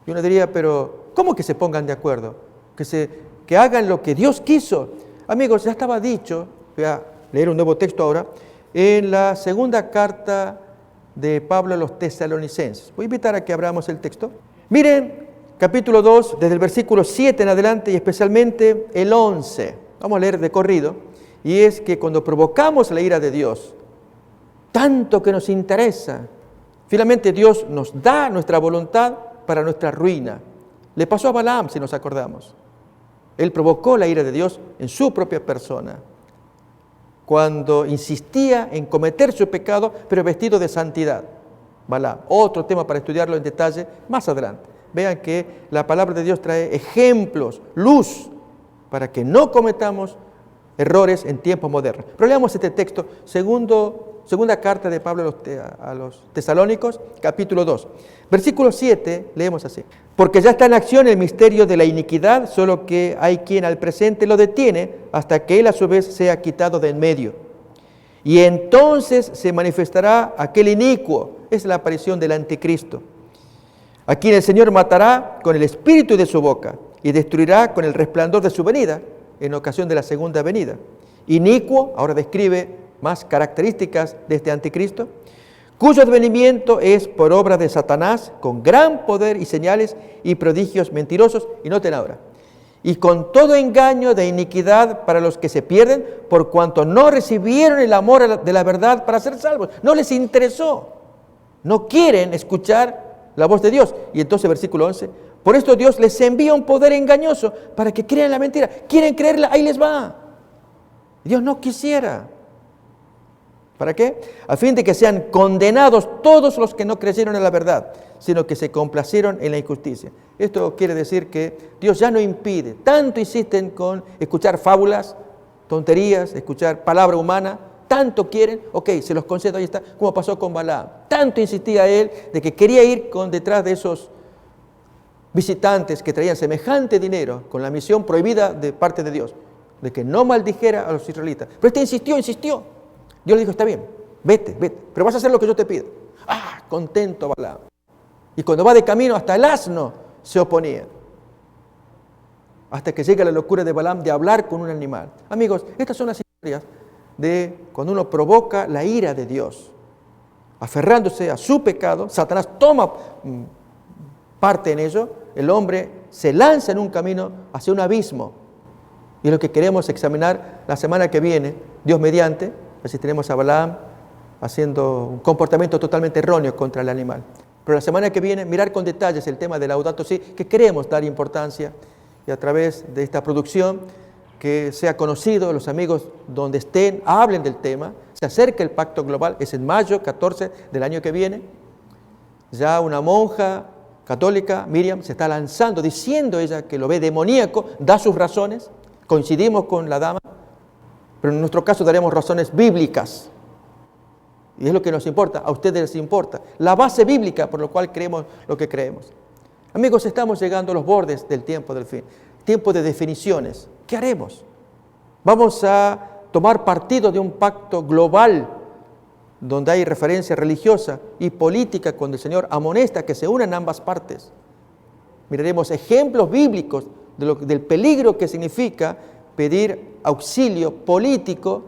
Y uno diría: pero ¿cómo que se pongan de acuerdo? Que hagan lo que Dios quiso. Amigos, ya estaba dicho, voy a leer un nuevo texto ahora, en la segunda carta de Pablo a los tesalonicenses. Voy a invitar a que abramos el texto. Miren, capítulo 2, desde el versículo 7 en adelante y especialmente el 11. Vamos a leer de corrido. Y es que cuando provocamos la ira de Dios, tanto que nos interesa, finalmente Dios nos da nuestra voluntad para nuestra ruina. Le pasó a Balaam, si nos acordamos. Él provocó la ira de Dios en su propia persona, cuando insistía en cometer su pecado, pero vestido de santidad. Balaam, otro tema para estudiarlo en detalle más adelante. Vean que la palabra de Dios trae ejemplos, luz, para que no cometamos errores en tiempos modernos. Pero leamos este texto, segunda carta de Pablo a los tesalónicos, capítulo 2. Versículo 7, leemos así: porque ya está en acción el misterio de la iniquidad, solo que hay quien al presente lo detiene hasta que él a su vez sea quitado de en medio. Y entonces se manifestará aquel inicuo, es la aparición del anticristo, a quien el Señor matará con el espíritu de su boca y destruirá con el resplandor de su venida, en ocasión de la segunda venida. Inicuo, ahora describe más características de este anticristo, cuyo advenimiento es por obra de Satanás, con gran poder y señales y prodigios mentirosos, y noten ahora, y con todo engaño de iniquidad para los que se pierden, por cuanto no recibieron el amor de la verdad para ser salvos. No les interesó, no quieren escuchar la voz de Dios. Y entonces versículo 11, por esto Dios les envía un poder engañoso para que crean la mentira. ¿Quieren creerla? Ahí les va. Dios no quisiera. ¿Para qué? A fin de que sean condenados todos los que no creyeron en la verdad, sino que se complacieron en la injusticia. Esto quiere decir que Dios ya no impide. Tanto insisten con escuchar fábulas, tonterías, escuchar palabra humana, tanto quieren, ok, se los concedo, ahí está, como pasó con Balaam. Tanto insistía él de que quería ir detrás de esos visitantes que traían semejante dinero con la misión prohibida de parte de Dios, de que no maldijera a los israelitas. Pero este insistió. Dios le dijo, está bien, vete, pero vas a hacer lo que yo te pido. Contento Balaam. Y cuando va de camino, hasta el asno se oponía. Hasta que llega la locura de Balaam de hablar con un animal. Amigos, estas son las historias de cuando uno provoca la ira de Dios. Aferrándose a su pecado, Satanás toma parte en ello, el hombre se lanza en un camino hacia un abismo. Y es lo que queremos examinar la semana que viene, Dios mediante, así tenemos a Balaam haciendo un comportamiento totalmente erróneo contra el animal. Pero la semana que viene, mirar con detalles el tema del Laudato Si, que queremos dar importancia, y a través de esta producción, que sea conocido, los amigos donde estén, hablen del tema, se acerca el pacto global, es en mayo 14 del año que viene. Ya una monja católica, Miriam, se está lanzando, diciendo ella que lo ve demoníaco, da sus razones, coincidimos con la dama, pero en nuestro caso daremos razones bíblicas. Y es lo que nos importa, a ustedes les importa. La base bíblica por lo cual creemos lo que creemos. Amigos, estamos llegando a los bordes del tiempo del fin. Tiempo de definiciones. ¿Qué haremos? ¿Vamos a tomar partido de un pacto global donde hay referencia religiosa y política cuando el Señor amonesta que se unan ambas partes? Miraremos ejemplos bíblicos del peligro que significa pedir auxilio político,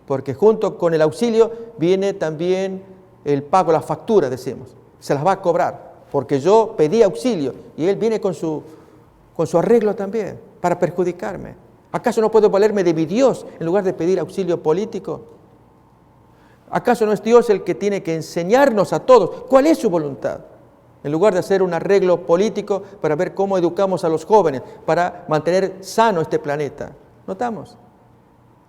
porque junto con el auxilio viene también el pago, la factura, decimos. Se las va a cobrar, porque yo pedí auxilio y Él viene con su arreglo también, para perjudicarme. ¿Acaso no puedo valerme de mi Dios en lugar de pedir auxilio político? ¿Acaso no es Dios el que tiene que enseñarnos a todos cuál es su voluntad? En lugar de hacer un arreglo político para ver cómo educamos a los jóvenes, para mantener sano este planeta. ¿Notamos?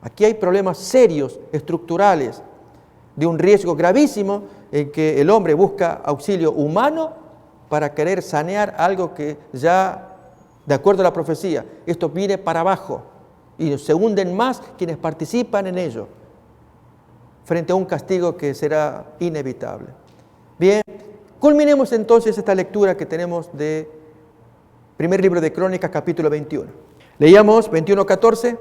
Aquí hay problemas serios, estructurales, de un riesgo gravísimo en que el hombre busca auxilio humano para querer sanear algo que ya, de acuerdo a la profecía, esto viene para abajo y se hunden más quienes participan en ello, frente a un castigo que será inevitable. Bien, culminemos entonces esta lectura que tenemos de primer libro de Crónicas, capítulo 21. Leíamos 21:14.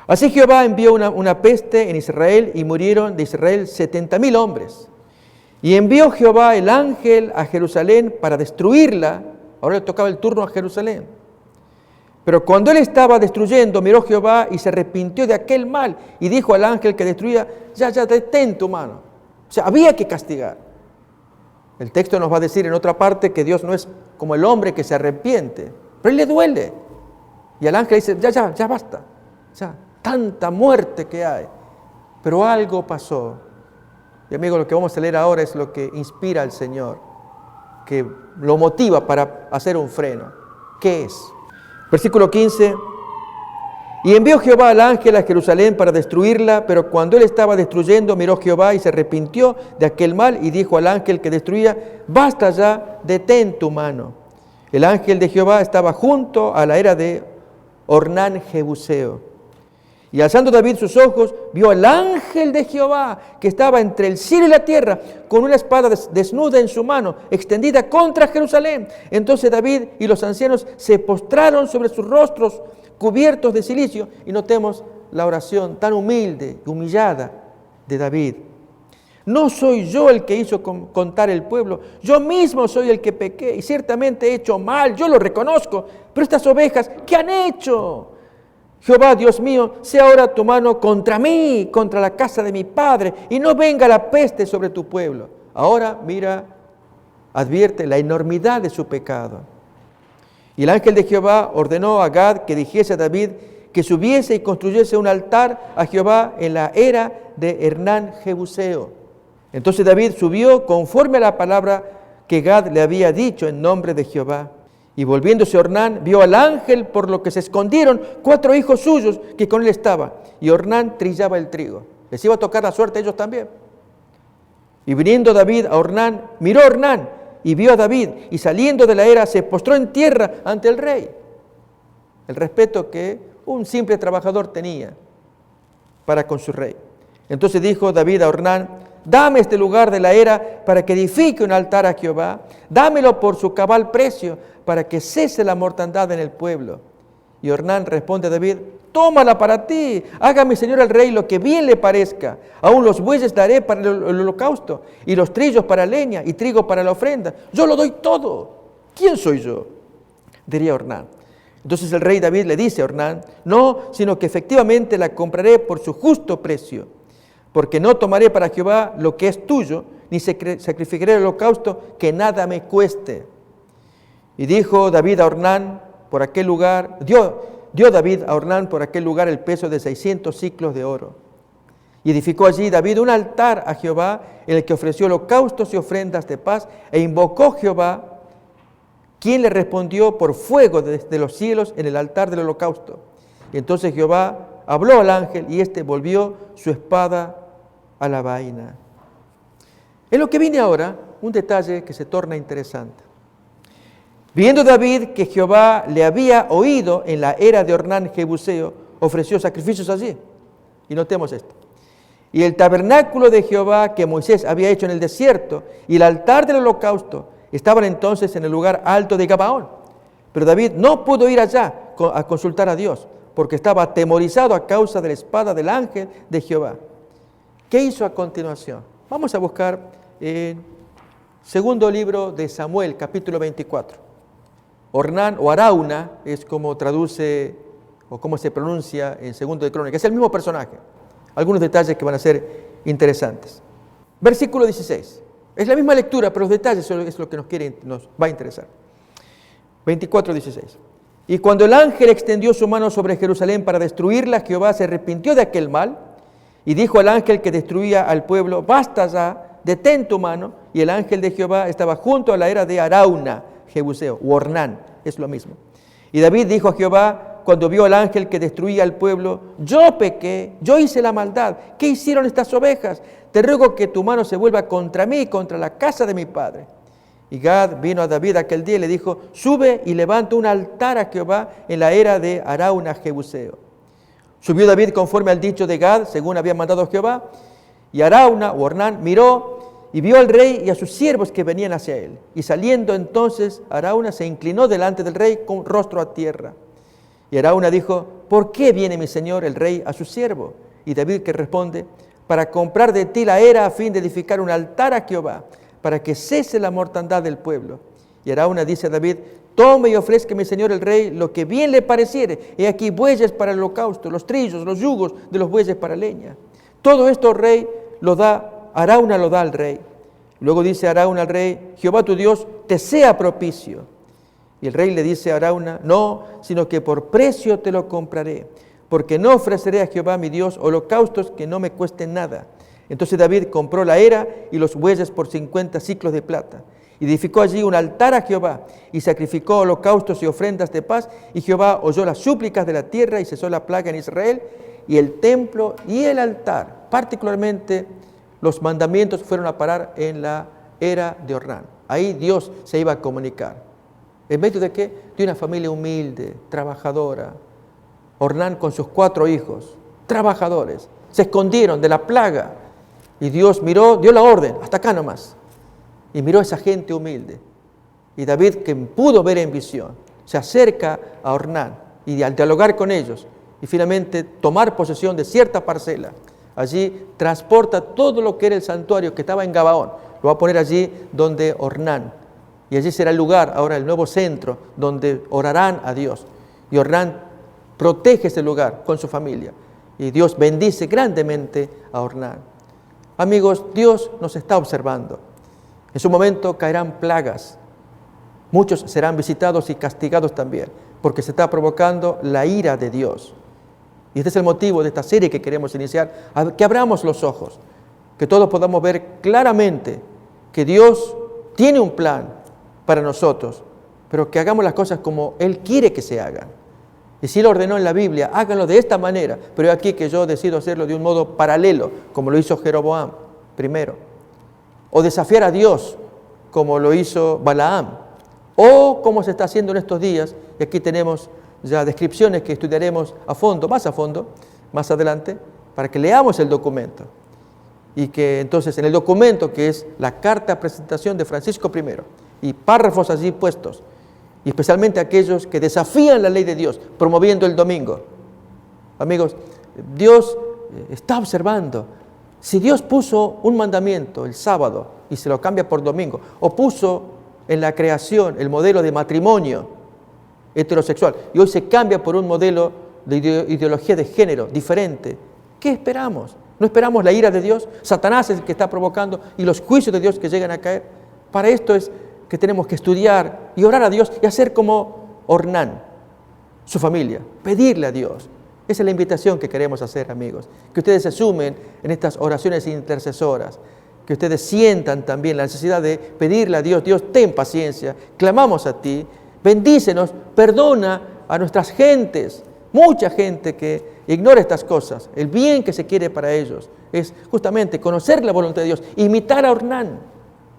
Así Jehová envió una peste en Israel y murieron de Israel 70,000 hombres. Y envió Jehová el ángel a Jerusalén para destruirla. Ahora le tocaba el turno a Jerusalén. Pero cuando él estaba destruyendo, miró Jehová y se arrepintió de aquel mal y dijo al ángel que destruía, ya, detén tu mano. O sea, había que castigar. El texto nos va a decir en otra parte que Dios no es como el hombre que se arrepiente, pero él le duele. Y al ángel dice, ya basta. Ya, tanta muerte que hay. Pero algo pasó. Y amigos, lo que vamos a leer ahora es lo que inspira al Señor, que lo motiva para hacer un freno. ¿Qué es? Versículo 15. Y envió Jehová al ángel a Jerusalén para destruirla, pero cuando él estaba destruyendo, miró Jehová y se arrepintió de aquel mal y dijo al ángel que destruía, basta ya, detén tu mano. El ángel de Jehová estaba junto a la era de Ornán Jebuseo. Y alzando David sus ojos, vio al ángel de Jehová que estaba entre el cielo y la tierra, con una espada desnuda en su mano, extendida contra Jerusalén. Entonces David y los ancianos se postraron sobre sus rostros, cubiertos de cilicio. Y notemos la oración tan humilde, humillada de David. No soy yo el que hizo contar el pueblo, yo mismo soy el que pequé y ciertamente he hecho mal, yo lo reconozco. Pero estas ovejas, ¿qué han hecho? Jehová, Dios mío, sea ahora tu mano contra mí, contra la casa de mi padre, y no venga la peste sobre tu pueblo. Ahora, mira, advierte la enormidad de su pecado. Y el ángel de Jehová ordenó a Gad que dijese a David que subiese y construyese un altar a Jehová en la era de Hernán Jebuseo. Entonces David subió conforme a la palabra que Gad le había dicho en nombre de Jehová. Y volviéndose Ornán, vio al ángel, por lo que se escondieron 4 hijos suyos que con él estaban. Y Ornán trillaba el trigo. Les iba a tocar la suerte a ellos también. Y viniendo David a Ornán, miró a Ornán y vio a David. Y saliendo de la era, se postró en tierra ante el rey. El respeto que un simple trabajador tenía para con su rey. Entonces dijo David a Ornán: dame este lugar de la era para que edifique un altar a Jehová. Dámelo por su cabal precio, para que cese la mortandad en el pueblo. Y Ornán responde a David: tómala para ti, haga mi señor el rey lo que bien le parezca. Aún los bueyes daré para el holocausto, y los trillos para leña, y trigo para la ofrenda. Yo lo doy todo. ¿Quién soy yo?, diría Ornán. Entonces el rey David le dice a Ornán: no, sino que efectivamente la compraré por su justo precio, porque no tomaré para Jehová lo que es tuyo, ni sacrificaré el holocausto que nada me cueste. Y dijo David a Ornán por aquel lugar, dio David a Ornán por aquel lugar el peso de 600 siclos de oro. Y edificó allí David un altar a Jehová, en el que ofreció holocaustos y ofrendas de paz, e invocó a Jehová, quien le respondió por fuego desde los cielos en el altar del holocausto. Y entonces Jehová habló al ángel, y éste volvió su espada a la vaina. En lo que viene ahora, un detalle que se torna interesante. Viendo David que Jehová le había oído en la era de Ornán Jebuseo, ofreció sacrificios allí. Y notemos esto. Y el tabernáculo de Jehová que Moisés había hecho en el desierto y el altar del holocausto estaban entonces en el lugar alto de Gabaón. Pero David no pudo ir allá a consultar a Dios, porque estaba atemorizado a causa de la espada del ángel de Jehová. ¿Qué hizo a continuación? Vamos a buscar en segundo libro de Samuel, capítulo 24. Ornán o Arauna es como traduce o cómo se pronuncia en segundo de Crónicas. Es el mismo personaje. Algunos detalles que van a ser interesantes. Versículo 16. Es la misma lectura, pero los detalles es lo que nos va a interesar. 24:16. Y cuando el ángel extendió su mano sobre Jerusalén para destruirla, Jehová se arrepintió de aquel mal y dijo al ángel que destruía al pueblo: basta ya, detén tu mano. Y el ángel de Jehová estaba junto a la era de Arauna, Jebuseo, o Ornán, es lo mismo. Y David dijo a Jehová, cuando vio al ángel que destruía al pueblo: yo pequé, yo hice la maldad. ¿Qué hicieron estas ovejas? Te ruego que tu mano se vuelva contra mí y contra la casa de mi padre. Y Gad vino a David aquel día y le dijo: sube y levanta un altar a Jehová en la era de Arauna Jebuseo. Subió David conforme al dicho de Gad, según había mandado Jehová. Y Arauna o Ornán miró y vio al rey y a sus siervos que venían hacia él. Y saliendo entonces Arauna se inclinó delante del rey con rostro a tierra. Y Arauna dijo: ¿por qué viene mi señor el rey a su siervo? Y David que responde: para comprar de ti la era a fin de edificar un altar a Jehová, para que cese la mortandad del pueblo. Y Arauna dice a David: tome y ofrezca mi señor el rey lo que bien le pareciere. He aquí bueyes para el holocausto, los trillos, los yugos de los bueyes para leña. Todo esto, rey, lo da, Arauna lo da al rey. Luego dice Arauna al rey: Jehová tu Dios te sea propicio. Y el rey le dice a Arauna: no, sino que por precio te lo compraré, porque no ofreceré a Jehová mi Dios holocaustos que no me cuesten nada. Entonces David compró la era y los bueyes por 50 siclos de plata. Edificó allí un altar a Jehová y sacrificó holocaustos y ofrendas de paz. Y Jehová oyó las súplicas de la tierra y cesó la plaga en Israel. Y el templo y el altar, particularmente los mandamientos, fueron a parar en la era de Ornán. Ahí Dios se iba a comunicar. ¿En medio de qué? De una familia humilde, trabajadora. Ornán con sus 4 hijos, trabajadores, se escondieron de la plaga. Y Dios miró, dio la orden, hasta acá nomás. Y miró a esa gente humilde. Y David, que pudo ver en visión, se acerca a Ornán y al dialogar con ellos y finalmente tomar posesión de cierta parcela, allí transporta todo lo que era el santuario que estaba en Gabaón. Lo va a poner allí donde Ornán. Y allí será el lugar, ahora el nuevo centro, donde orarán a Dios. Y Ornán protege ese lugar con su familia. Y Dios bendice grandemente a Ornán. Amigos, Dios nos está observando. En su momento caerán plagas. Muchos serán visitados y castigados también, porque se está provocando la ira de Dios. Y este es el motivo de esta serie que queremos iniciar, que abramos los ojos, que todos podamos ver claramente que Dios tiene un plan para nosotros, pero que hagamos las cosas como Él quiere que se hagan. Y si Él ordenó en la Biblia, háganlo de esta manera, pero aquí que yo decido hacerlo de un modo paralelo, como lo hizo Jeroboam primero, o desafiar a Dios, como lo hizo Balaam, o como se está haciendo en estos días, y aquí tenemos ya descripciones que estudiaremos más a fondo, más adelante, para que leamos el documento y que entonces en el documento que es la carta de presentación de Francisco I, y párrafos allí puestos, y especialmente aquellos que desafían la ley de Dios, promoviendo el domingo. Amigos, Dios está observando. Si Dios puso un mandamiento el sábado y se lo cambia por domingo, o puso en la creación el modelo de matrimonio heterosexual y hoy se cambia por un modelo de ideología de género diferente, ¿qué esperamos? ¿No esperamos la ira de Dios? Satanás es el que está provocando y los juicios de Dios que llegan a caer. Para esto es que tenemos que estudiar y orar a Dios y hacer como Ornán, su familia, pedirle a Dios. Esa es la invitación que queremos hacer, amigos. Que ustedes se sumen en estas oraciones intercesoras. Que ustedes sientan también la necesidad de pedirle a Dios, Dios, ten paciencia, clamamos a ti, bendícenos, perdona a nuestras gentes. Mucha gente que ignora estas cosas. El bien que se quiere para ellos es justamente conocer la voluntad de Dios, imitar a Ornán,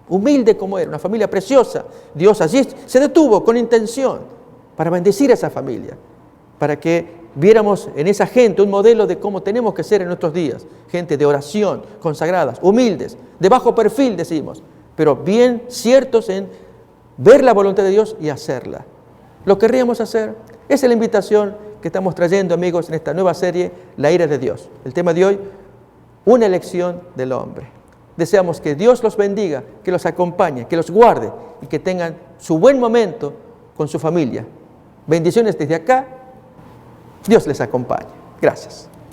humilde como era, una familia preciosa. Dios allí se detuvo con intención para bendecir a esa familia, para que viéramos en esa gente un modelo de cómo tenemos que ser en nuestros días. Gente de oración, consagradas, humildes, de bajo perfil decimos, pero bien ciertos en ver la voluntad de Dios y hacerla. ¿Lo querríamos hacer? Esa es la invitación que estamos trayendo, amigos, en esta nueva serie, La ira de Dios. El tema de hoy, una elección del hombre. Deseamos que Dios los bendiga, que los acompañe, que los guarde y que tengan su buen momento con su familia. Bendiciones desde acá. Dios les acompañe. Gracias.